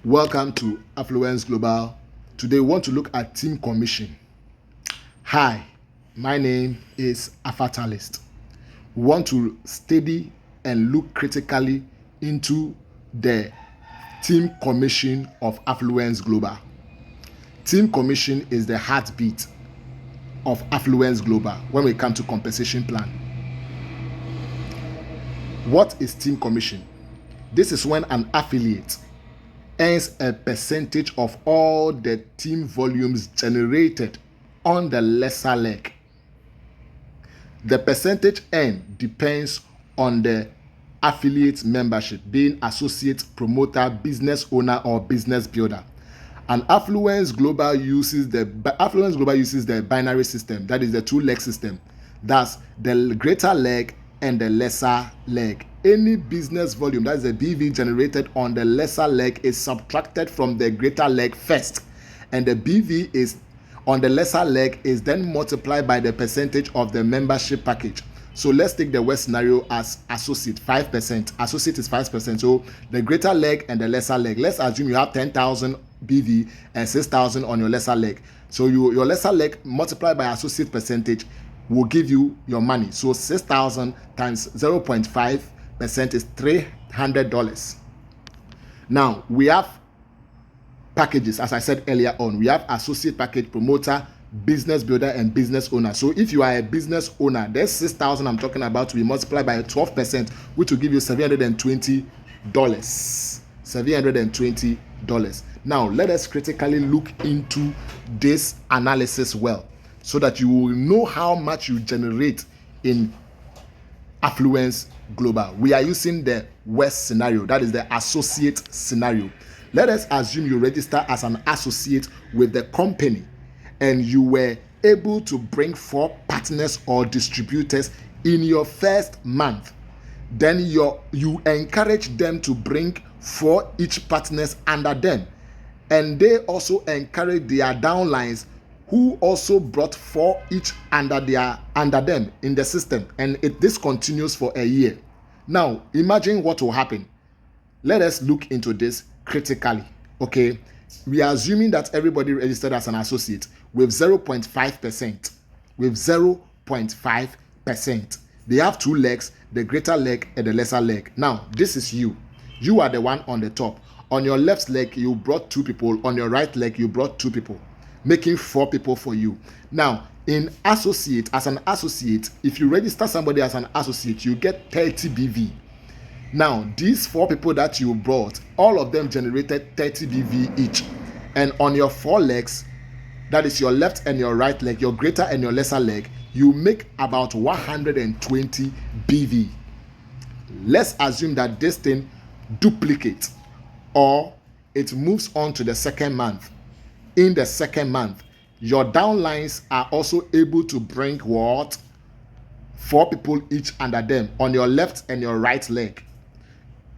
Welcome to Affluence Global. Today we want to look at team commission. Hi, my name is Afatalist. We want to study and look critically into the team commission of Affluence Global. Team commission is the heartbeat of Affluence Global when we come to compensation plan. What is team commission? This is when an affiliate earns a percentage of all the team volumes generated on the lesser leg. The percentage earned depends on the affiliate membership, being associate, promoter, business owner, or business builder. And Affluence Global uses the binary system, that is the two-leg system. That's the greater leg and the lesser leg. Any business volume, that's the BV generated on the lesser leg, is subtracted from the greater leg first, and the BV is on the lesser leg is then multiplied by the percentage of the membership package. So let's take the worst scenario as associate, 5%. Associate is 5%. So the greater leg and the lesser leg. Let's assume you have 10,000 BV and 6,000 on your lesser leg. So your lesser leg multiplied by associate percentage will give you your money. So 6,000 times 0.5% is $300. Now we have packages, as I said earlier on. We have associate package, promoter, business builder, and business owner. So if you are a business owner, there's 6,000 I'm talking about to be multiplied by 12%, which will give you $720. $720. Now let us critically look into this analysis well, so that you will know how much you generate in Affluence Global. We are using the worst scenario, that is the associate scenario. Let us assume you register as an associate with the company and you were able to bring 4 partners or distributors in your first month. Then you encourage them to bring 4 each partners under them, and they also encourage their downlines who also brought 4 each under them in the system, and this continues for a year. Now imagine what will happen. Let us look into this critically. Okay, we are assuming that everybody registered as an associate with 0.5%. With 0.5%, they have 2 legs, the greater leg and the lesser leg. Now this is you are the one on the top. On your left leg you brought 2 people, on your right leg you brought 2 people, making 4 people for you. Now in associate, as an associate, if you register somebody as an associate, you get 30 BV. Now these 4 people that you brought, all of them generated 30 BV each, and on your 4 legs, that is your left and your right leg, your greater and your lesser leg, you make about 120 BV. Let's assume that this thing duplicates, or it moves on to the second month. In the second month, your downlines are also able to bring what? 4 people each under them on your left and your right leg.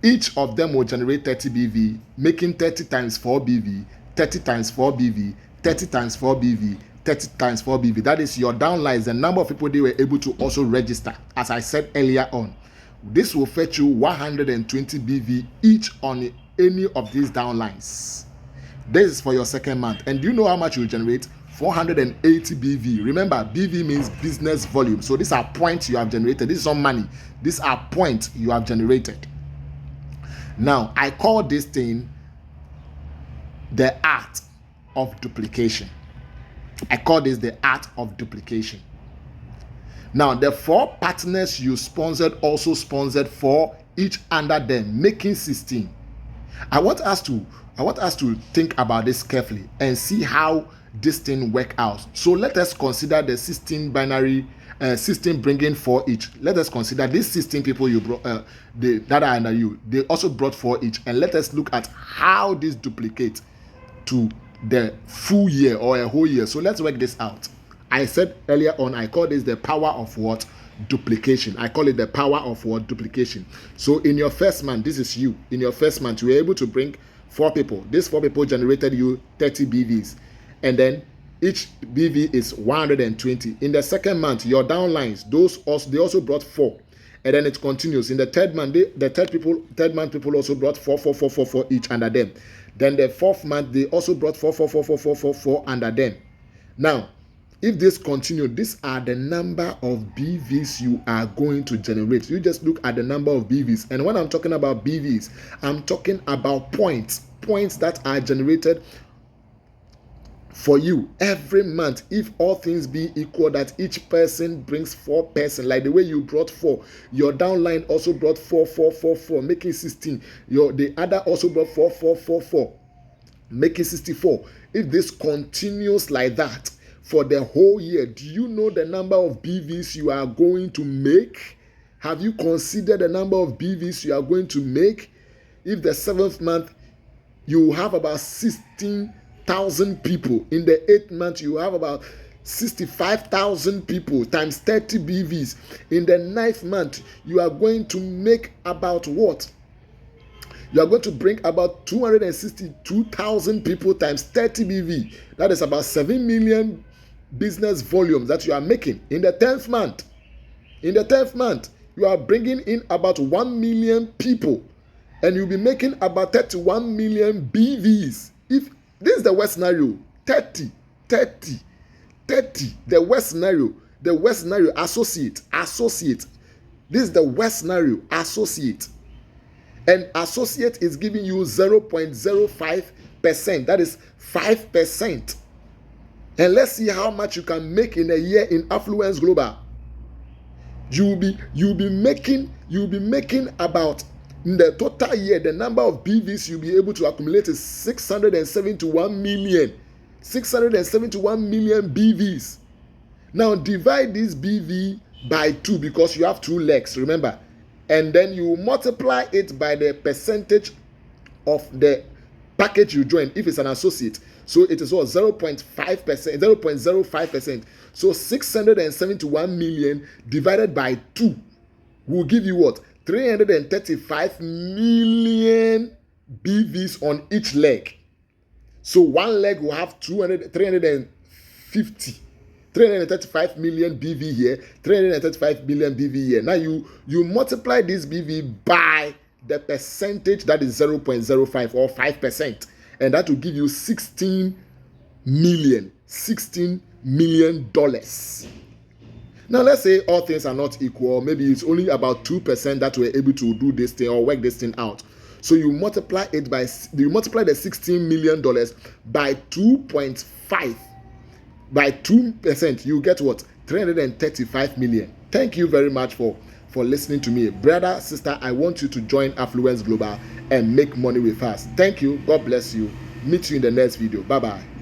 Each of them will generate 30 BV, making 30 times 4 BV, 30 times 4 BV, 30 times 4 BV, 30 times 4 BV. That is your downlines, the number of people they were able to also register, as I said earlier on. This will fetch you 120 BV each on any of these downlines. This is for your second month. And do you know how much you generate? 480 BV. Remember, BV means business volume. So these are points you have generated. This is not money. These are points you have generated. Now, I call this thing the art of duplication. I call this the art of duplication. Now, the 4 partners you sponsored also sponsored 4 each under them, making 16. I want us to think about this carefully and see how this thing work out. So let us consider the 16 binary, 16 bringing 4 each. Let us consider these 16 people you brought, that are under you. They also brought 4 each, and let us look at how this duplicates to the full year or a whole year. So let's work this out. I said earlier on, I call this the power of what? Duplication. I call it the power of what? Duplication. So in your first month, this is you. In your first month, you were able to bring 4 people. These 4 people generated you 30 BVs, and then each BV is 120. In the second month, your downlines, they also brought 4, and then it continues. In the third month, third month people also brought 4 each under them. Then the 4th month, they also brought 4 under them. Now, if this continues, these are the number of BVs you are going to generate. You just look at the number of BVs. And when I'm talking about BVs, I'm talking about points that are generated for you every month. If all things be equal, that each person brings 4 person, like the way you brought 4, your downline also brought 4, making 16. The other also brought 4, making 64. If this continues like that for the whole year, do you know the number of BVs you are going to make? Have you considered the number of BVs you are going to make? If the 7th month you have about 16,000 people, in the 8th month you have about 65,000 people times 30 BVs. In the 9th month you are going to make about what? You are going to bring about 262,000 people times 30 BV. That is about 7 million business volumes that you are making. In the 10th month, you are bringing in about 1 million people, and you'll be making about 31 million BVs. If this is the worst scenario, 30. The worst scenario, associate. This is the worst scenario, associate. And associate is giving you 0.05%. That is 5%. And let's see how much you can make in a year in Affluence Global. You'll be making about, in the total year, the number of BVs you'll be able to accumulate is 671 million. 671 million BVs. Now divide this BV by 2 because you have 2 legs, remember. And then you multiply it by the percentage of the package you join if it's an associate. So it is what? 0.5%, 0.05%. So 671 million divided by 2 will give you what? 335 million BVs on each leg. So one leg will have 335 million BV here, 335 million BV here. Now you multiply this BV by the percentage, that is 0.05 or 5%, and that will give you $16 million. Now let's say all things are not equal. Maybe it's only about 2% that were able to do this thing or work this thing out. So you multiply the $16 million by 2.5. By 2%, you get what? 335 million. Thank you very much for listening to me. Brother, sister, I want you to join Affluence Global and make money with us. Thank you. God bless you. Meet you in the next video. Bye-bye.